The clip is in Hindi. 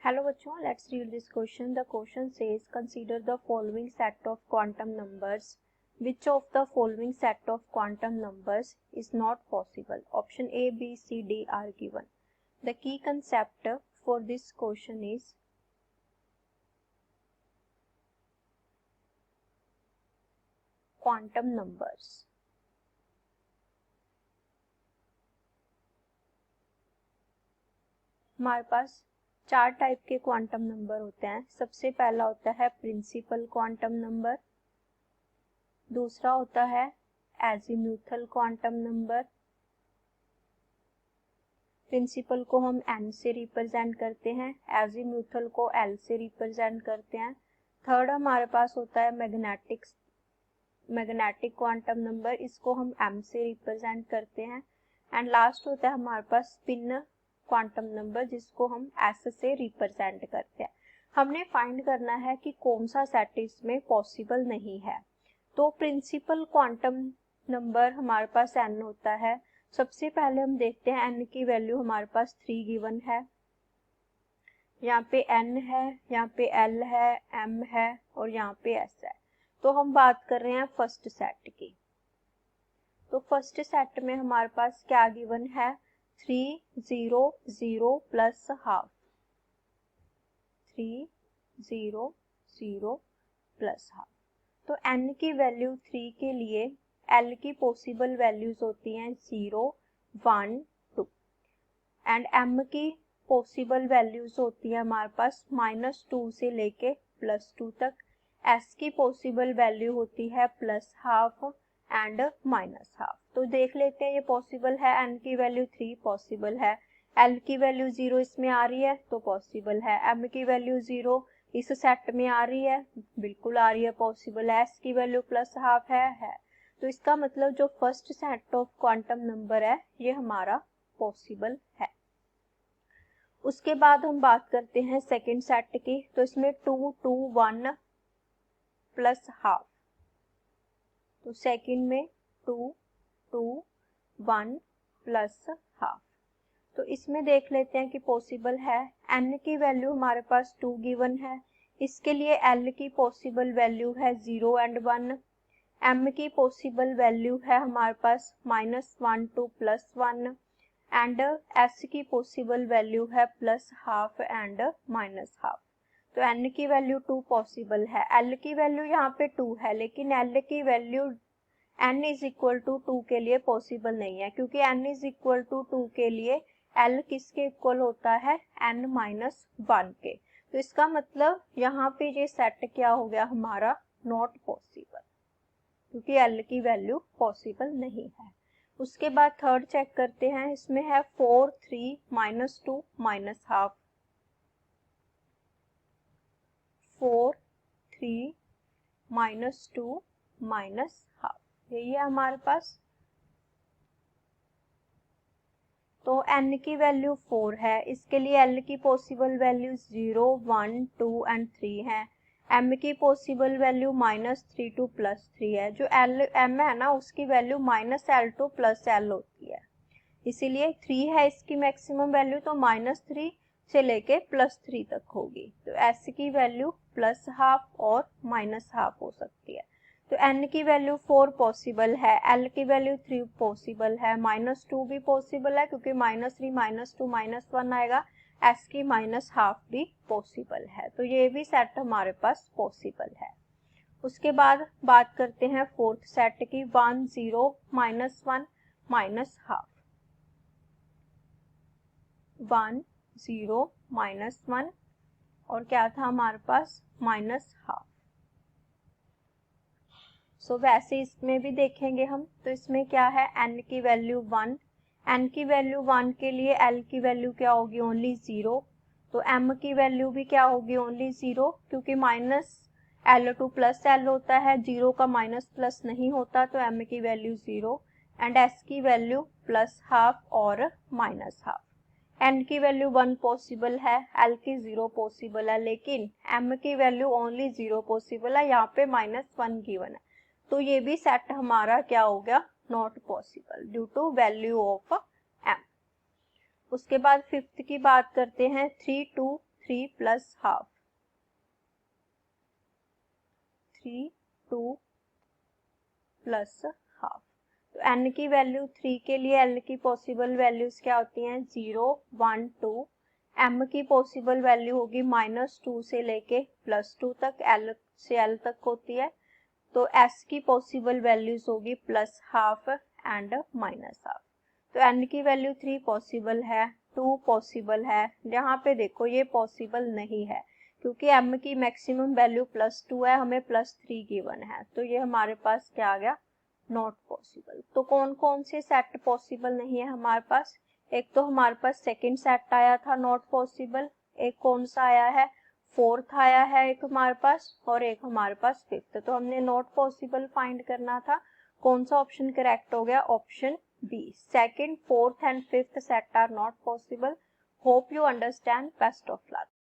हेलो बच्चों, let's read this question. The question says consider the following set of quantum numbers. Which of the following set of quantum numbers is not possible? Option A, B, C, D are given. The key concept for this question is quantum numbers. हमारे पास चार टाइप के क्वांटम नंबर होते हैं. सबसे पहला होता है प्रिंसिपल क्वांटम नंबर, दूसरा होता है एजीम्यूथल क्वांटम नंबर. प्रिंसिपल को हम n से रिप्रेजेंट करते हैं, एजीम्यूथल को l से रिप्रेजेंट करते हैं. थर्ड हमारे पास होता है मैग्नेटिक क्वांटम नंबर, इसको हम m से रिप्रेजेंट करते हैं. एंड लास्ट होता है हमारे पास स्पिन क्वांटम नंबर, जिसको हम s से रिप्रेजेंट करते हैं. हमने फाइंड करना है कि कौन सा सेट इसमें पॉसिबल नहीं है. तो प्रिंसिपल क्वांटम नंबर हमारे पास n होता है. सबसे पहले हम देखते हैं n की वैल्यू हमारे पास 3 गिवन है. यहाँ पे n है, यहाँ पे l है, m है और यहाँ पे s है. तो हम बात कर रहे हैं फर्स्ट सेट की. तो फर्स्ट सेट में हमारे पास क्या गिवन है? 3 0 0 प्लस हाफ. 3 0 0 plus half. तो n की वैल्यू 3 के लिए l की पॉसिबल वैल्यूज होती हैं 0 1 2 एंड m की पॉसिबल वैल्यूज होती है हमारे पास -2 से लेके +2 तक. s की पॉसिबल वैल्यू होती है +हाफ एंड -हाफ. तो देख लेते हैं ये पॉसिबल है. n की वैल्यू 3 पॉसिबल है, l की वैल्यू 0 इसमें आ रही है तो पॉसिबल है, m की वैल्यू 0 इस सेट में आ रही है, बिल्कुल आ रही है, पॉसिबल है. s की वैल्यू +हाफ है. तो इसका मतलब जो first set of quantum number है ये हमारा पॉसिबल है. उसके बाद हम बात करते हैं सेकंड सेट की. तो इसमें 2 2 1 प्लस हाफ. तो सेकंड में 2 2 1 प्लस हाफ. तो इसमें देख लेते हैं कि पॉसिबल है. n की वैल्यू हमारे पास 2 गिवन है, इसके लिए l की पॉसिबल वैल्यू है 0 एंड 1. m की पॉसिबल वैल्यू है हमारे पास -1 2 +1 एंड s की पॉसिबल वैल्यू है +हाफ एंड -हाफ. तो n की वैल्यू 2 पॉसिबल है. l की वैल्यू यहाँ पे 2 है, लेकिन l की value n is equal to 2 के लिए पॉसिबल नहीं है, क्योंकि n इज इक्वल टू 2 के लिए l किसके इक्वल होता है? n-1 के. तो इसका मतलब यहाँ पे ये सेट क्या हो गया हमारा? नॉट पॉसिबल, क्योंकि l की वैल्यू पॉसिबल नहीं है. उसके बाद थर्ड चेक करते हैं. इसमें है 4 3 -2 -हाफ. 4 3 -2 -हाफ, यही है हमारे पास. तो n की वैल्यू 4 है, इसके लिए l की पॉसिबल वैल्यू 0 1 2 एंड 3 है. m की पॉसिबल वैल्यू -3 2 +3 है. जो m है ना, उसकी वैल्यू -l2 +l होती है, इसीलिए 3 है इसकी मैक्सिमम वैल्यू, तो -3 से लेके +3 तक होगी. तो s की वैल्यू +हाफ और -हाफ हो सकती है. तो n की वैल्यू 4 पॉसिबल है, l की वैल्यू 3 पॉसिबल है, -2 भी पॉसिबल है क्योंकि -3 -2 -1 आएगा. s की -हाफ भी पॉसिबल है. तो ये भी सेट हमारे पास पॉसिबल है. उसके बाद बात करते हैं फोर्थ सेट की. 1 0 -1 -हाफ. 1 0 -1 और क्या था हमारे पास? -हाफ. सो वैसे इसमें भी देखेंगे हम. तो इसमें क्या है? n की वैल्यू 1. n की वैल्यू 1 के लिए l की वैल्यू क्या होगी? ओनली 0. तो m की वैल्यू भी क्या होगी? ओनली 0, क्योंकि -l2 +l होता है, 0 का माइनस प्लस नहीं होता. तो m की वैल्यू 0 एंड s की वैल्यू +हाफ और -हाफ. n की वैल्यू 1 पॉसिबल है, l की 0 पॉसिबल है, लेकिन m की वैल्यू ओनली 0 पॉसिबल है. यहाँ पे -1 गिवन है, तो ये भी सेट हमारा क्या हो गया? Not possible due to value of m. उसके बाद फिफ्थ की बात करते हैं. 3 2 3 प्लस हाफ, 3 2 प्लस हाफ। तो n की वैल्यू 3 के लिए l की पॉसिबल वैल्यूज क्या होती हैं, 0 1 2। m की पॉसिबल वैल्यू होगी -2 से लेके +2 तक, l से l तक होती है। तो s की पॉसिबल वैल्यूज होगी plus half and minus half. तो n की वैल्यू 3 पॉसिबल है, 2 पॉसिबल है। यहाँ पे देखो ये पॉसिबल नहीं है क्योंकि m की मैक्सिमम वैल्यू +2 है, हमें +3 गिवन है, तो ये हमारे पास क्या आ गया, नॉट पॉसिबल। तो कौन कौन से सेट पॉसिबल नहीं है हमारे पास, एक तो हमारे पास सेकंड सेट आया था नॉट पॉसिबल, एक कौन सा आया है, फोर्थ आया है एक हमारे पास, और एक हमारे पास फिफ्थ। तो हमने नॉट पॉसिबल फाइंड करना था, कौन सा ऑप्शन करेक्ट हो गया, option B, second fourth and fifth set are not possible. Hope you understand, best of luck.